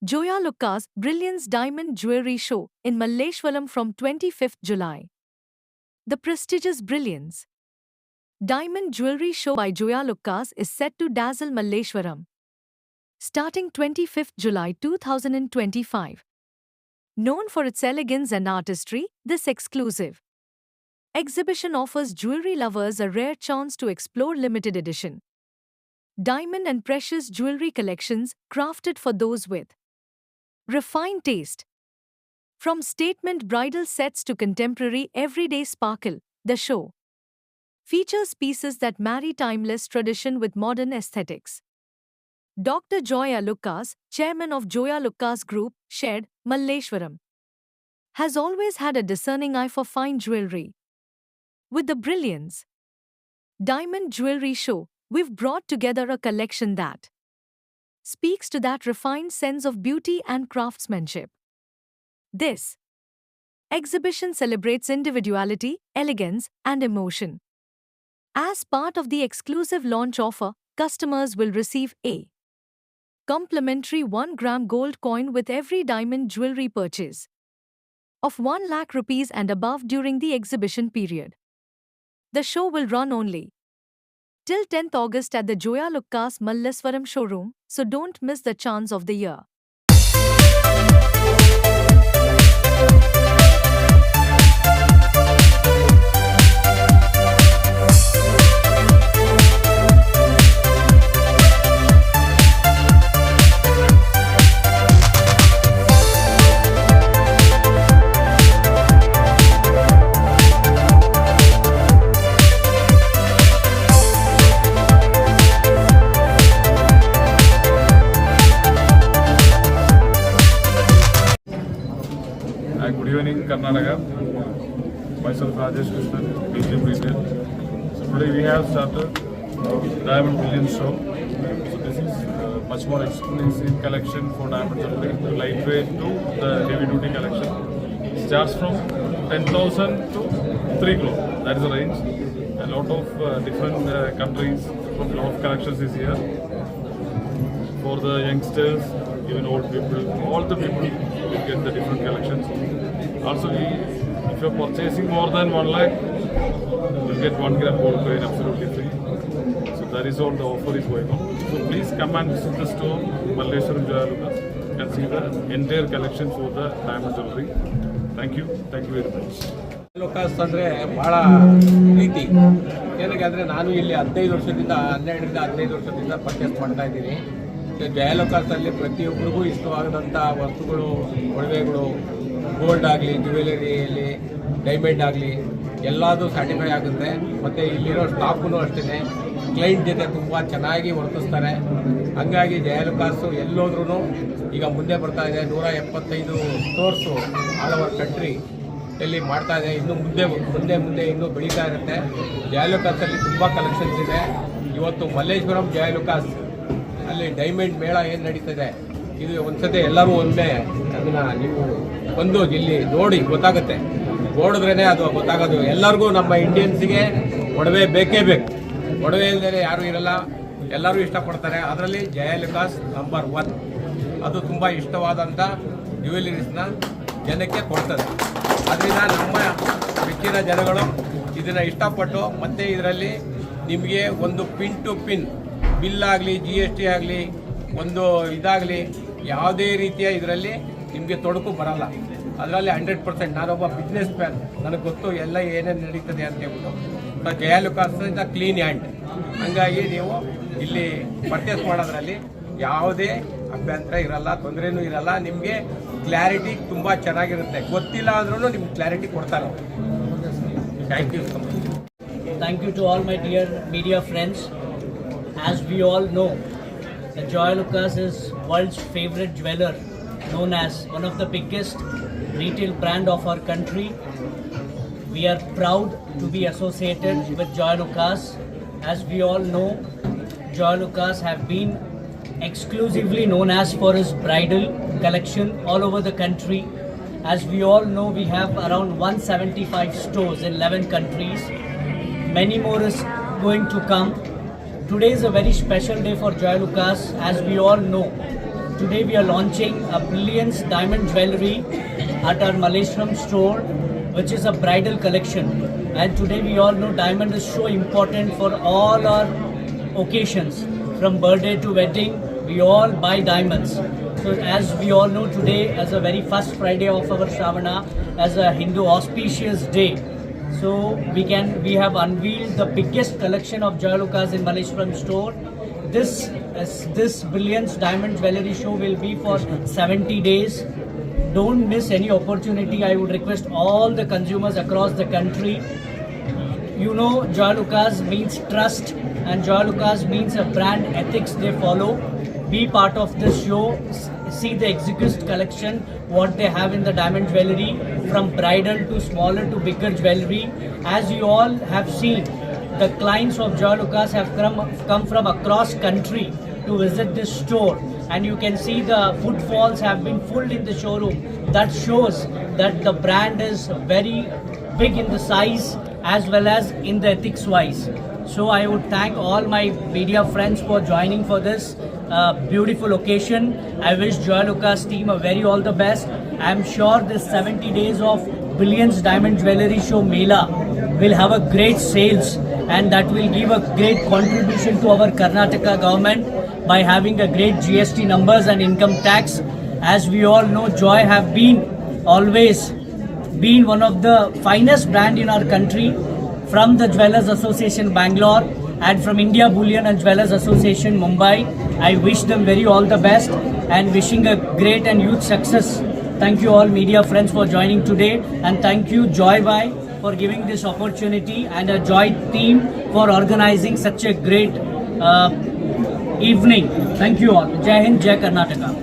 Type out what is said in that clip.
Joya Lucas Brilliance Diamond Jewelry Show in Malleshwaram from 25th July. The prestigious Brilliance Diamond Jewelry Show by Joya Lucas is set to dazzle Malleshwaram. Starting 25th July 2025. Known for its elegance and artistry, this exclusive exhibition offers jewelry lovers a rare chance to explore limited edition diamond and precious jewelry collections crafted for those with refined taste. From statement bridal sets to contemporary everyday sparkle, the show features pieces that marry timeless tradition with modern aesthetics. Dr. Joya Lucas, chairman of Joya Lucas Group, shared, Malleshwaram, has always had a discerning eye for fine jewelry. With the Brilliance Diamond Jewelry Show, we've brought together a collection that speaks to that refined sense of beauty and craftsmanship. This exhibition celebrates individuality, elegance, and emotion. As part of the exclusive launch offer, customers will receive a complimentary 1-gram gold coin with every diamond jewelry purchase of 1 lakh rupees and above during the exhibition period. The show will run only till 10th August at the Joya Lucas Malleshwaram showroom, so don't miss the chance of the year. Good evening, Karnataka. Myself Rajesh Krishnan, BGM Retail. So today we have started Diamond Brilliance Show. So this is much more exclusive collection for diamond jewelry, lightweight to the heavy duty collection. Starts from 10,000 to 3 crore. That is the range. A lot of different countries from lot of collections is here. For the youngsters, even old people, all the people will get the different collections. Also, if you are purchasing more than 1 lakh, you will get 1 gram gold coin absolutely free. So that is all the offer is going on. So please come and visit the store, Malleshwaram Joya Lucas. You can see the entire collection for the diamond jewelry. Thank you very much. Lucas ಅಂದರೆ ಭಾಳ ಪ್ರೀತಿ ಏನಕ್ಕೆ ಅಂದರೆ ನಾನು ಇಲ್ಲಿ 12 ವರ್ಷದಿಂದ purchase ಮಾಡ್ತಾ ಇದ್ದೀನಿ. ಜಯ ಲುಕಾಸಲ್ಲಿ ಪ್ರತಿಯೊಬ್ಬರಿಗೂ ಇಷ್ಟವಾದಂಥ ವಸ್ತುಗಳು, ಒಡವೆಗಳು, ಗೋಲ್ಡ್ ಆಗಲಿ, ಜ್ಯುವೆಲರಿಯಲ್ಲಿ ಡೈಮಂಡ್ ಆಗಲಿ ಎಲ್ಲದೂ ಸ್ಯಾಟಿಫೈ ಆಗುತ್ತೆ. ಮತ್ತು ಇಲ್ಲಿರೋ ಸ್ಟಾಫೂ ಅಷ್ಟೇ ಕ್ಲೈಂಟ್ ಜೊತೆ ತುಂಬ ಚೆನ್ನಾಗಿ ವರ್ತಿಸ್ತಾರೆ. ಹಂಗಾಗಿ ಜಯ ಲುಕಾಸು ಎಲ್ಲೋದ್ರೂ ಈಗ ಮುಂದೆ ಬರ್ತಾ ಇದೆ. 175 ಸ್ಟೋರ್ಸು ಆಲ್ ಓವರ್ ಕಂಟ್ರಿ ಎಲ್ಲಿ ಮಾಡ್ತಾ ಇದೆ. ಇನ್ನು ಮುಂದೆ ಇನ್ನೂ ಬೆಳೀತಾ ಇರುತ್ತೆ. ಜಯ ಲುಕಾಸಲ್ಲಿ ತುಂಬ ಕಲೆಕ್ಷನ್ಸ್ ಇದೆ. ಇವತ್ತು ಮಲ್ಲೇಶ್ವರಂ ಜಯ ಲುಕಾಸ್ ಅಲ್ಲಿ ಡೈಮಂಡ್ ಮೇಳ ಏನು ನಡೀತದೆ, ಇದು ಒಂದ್ಸತಿ ಎಲ್ಲರೂ ಒಮ್ಮೆ ಅದನ್ನು ನೀವು ಬಂದು ಇಲ್ಲಿ ನೋಡಿ ಗೊತ್ತಾಗುತ್ತೆ. ನೋಡಿದ್ರೇ ಅದು ಗೊತ್ತಾಗೋದು. ಎಲ್ಲರಿಗೂ ನಮ್ಮ ಇಂಡಿಯನ್ಸಿಗೆ ಒಡವೆ ಬೇಕೇ ಬೇಕು. ಒಡವೆ ಇಲ್ಲದೆ ಯಾರೂ ಇರಲ್ಲ, ಎಲ್ಲರೂ ಇಷ್ಟಪಡ್ತಾರೆ. ಅದರಲ್ಲಿ ಜಯ ಲುಕಾಸ್ ನಂಬರ್ 1. ಅದು ತುಂಬ ಇಷ್ಟವಾದಂಥ ಜ್ಯುವೆಲರೀಸ್ನ ಜನಕ್ಕೆ ಕೊಡ್ತದೆ. ಅದರಿಂದ ನಮ್ಮ ಹೆಚ್ಚಿನ ಜನಗಳು ಇದನ್ನು ಇಷ್ಟಪಟ್ಟು, ಮತ್ತು ಇದರಲ್ಲಿ ನಿಮಗೆ ಒಂದು ಪಿನ್ ಟು ಪಿನ್ ಬಿಲ್ ಆಗಲಿ, GST ಆಗಲಿ, ಒಂದು ಇದಾಗಲಿ ಯಾವುದೇ ರೀತಿಯ ಇದರಲ್ಲಿ ನಿಮಗೆ ತೊಡಕು ಬರಲ್ಲ. ಅದರಲ್ಲಿ 100% ನಾನೊಬ್ಬ ಬಿಸ್ನೆಸ್ ಮ್ಯಾನ್, ನನಗೆ ಗೊತ್ತು ಎಲ್ಲ ಏನೇನು ನಡೀತದೆ ಅಂತ ಹೇಳ್ಬಿಟ್ಟು. ಜಯ ಲುಕಾಸ್ ಇಂದ ಕ್ಲೀನ್ ಹ್ಯಾಂಡ್. ಹಾಗಾಗಿ ನೀವು ಇಲ್ಲಿ ಪರ್ಚೇಸ್ ಮಾಡೋದ್ರಲ್ಲಿ ಯಾವುದೇ ಅಭ್ಯಂತರ ಇರಲ್ಲ, ತೊಂದರೆನೂ ಇರಲ್ಲ. ನಿಮಗೆ ಕ್ಲಾರಿಟಿ ತುಂಬ ಚೆನ್ನಾಗಿರುತ್ತೆ. ಗೊತ್ತಿಲ್ಲ ಅಂದ್ರೂ ನಿಮ್ಗೆ ಕ್ಲಾರಿಟಿ ಕೊಡ್ತಾರೆ. Thank you so much. Thank you to all my dear media friends. As we all know, the Joya Lucas is world's favorite jeweler, known as one of the biggest retail brand of our country. We are proud to be associated with Joya Lucas. As we all know, Joya Lucas have been exclusively known as for his bridal collection all over the country. As we all know, we have around 175 stores in 11 countries. Many more is going to come. Today is a very special day for Joya Lucas. As we all know, today we are launching a Brilliance Diamond Jewelry at our Malleshwaram store, which is a bridal collection. And today we all know diamond is so important for all our occasions, from birthday to wedding. We all buy diamonds. So as we all know today, as a very first Friday of our Shravana, as a Hindu auspicious day, so we have unveiled the biggest collection of Joyalukas in Malleshwaram store. This Brilliance Diamond Jewelry Show will be for 70 days. Don't miss any opportunity. I would request all the consumers across the country. You know, Joyalukas means trust, and Joyalukas means a brand ethics they follow. Be part of this show. See the exquisite collection, what they have in the diamond jewelry, from bridal to smaller to bigger jewelry. As you all have seen, the clients of Joyalukas have come from across country to visit this store, and you can see the footfalls have been full in the showroom. That shows that the brand is very big in the size as well as in the ethics wise. So I would thank all my media friends for joining for this beautiful occasion. I wish Joyalukas team a very all the best. I am sure this 70 days of Brilliance Diamond Jewelry Show Mela will have a great sales, and that will give a great contribution to our Karnataka government by having a great GST numbers and income tax. As we all know, Joy have always been one of the finest brand in our country, from the Jewelers Association Bangalore and from India Bullion and Jewelers Association Mumbai. I wish them very all the best and wishing a great and huge success. Thank you all media friends for joining today, and thank you Joy Bhai for giving this opportunity, and a Joy team for organizing such a great evening. Thank you all. Jai Hind, Jai Karnataka.